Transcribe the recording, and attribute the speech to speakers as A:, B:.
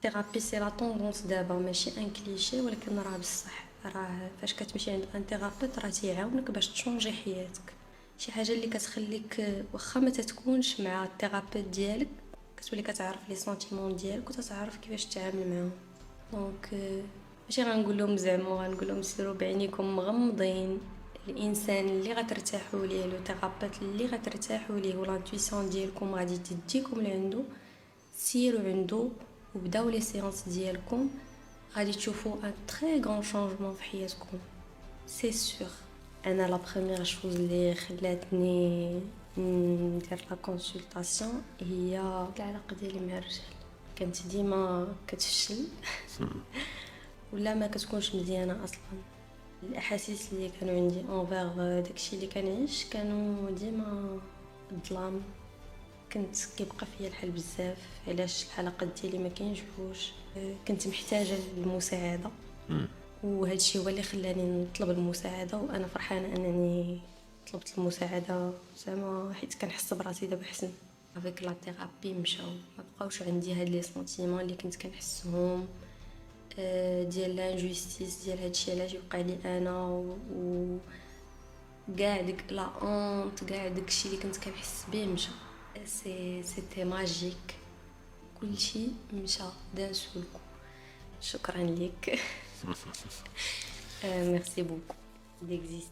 A: الثيرابي سي لا طوندونس دابا ماشي ان كليشي ولكن راه بصح راه فاش كتمشي عند ان ثيرابيوت راه تيعاونك باش تشونجي حياتك شي حاجه اللي كتخليك واخا ما تتكونش مع الثيرابيوت ديالك كتولي كتعرف لي سونتيمون ديالك وتتعرف كيفاش تتعامل معاهم دونك ماشي غنقول لهم زعما غنقول لهم سيروا بعينيكم مغمضين الانسان اللي غترتاحوا ليه لو ثيرابيوت اللي غترتاحوا ليه والانتويسيون ديالكم غادي تديكم لعندو سيروا عنده وبداو لي سيونس ديالكم غادي تشوفوا ان تري غران شانجمون في حياتكم سي سور. انا لا بروميير شوز اللي خلاتني ندير لا كونسلطاسيون هي العلاقه ديالي مع الرجال كانت ديما كتفشل ولا ما كتكونش مزيانه اصلا. الاحاسيس اللي كانوا عندي انفير داكشي اللي كنعيش كانوا ديما الظلام كنت كيبقى فيا الحال بزاف علاش الحلقات ديالي ما كينجحوش كنت محتاجه للمساعده وهذا الشيء هو اللي خلاني نطلب المساعده وانا فرحانه انني طلبت المساعده زعما حيت كنحس براسي دابا احسن افيك لا ثيرابي مشاو ما بقاوش عندي هاد لي سنتيمون اللي كنت كنحسهم ديال لانجوستيس ديال هادشي علاش يبقى لي انا و كاع ديك لا اونت كاع داكشي اللي كنت كنحس به مشى سيتي ماجيك كلشي مشى دان سولكو. شكرا لك. ميرسي بوكو ديكزيست.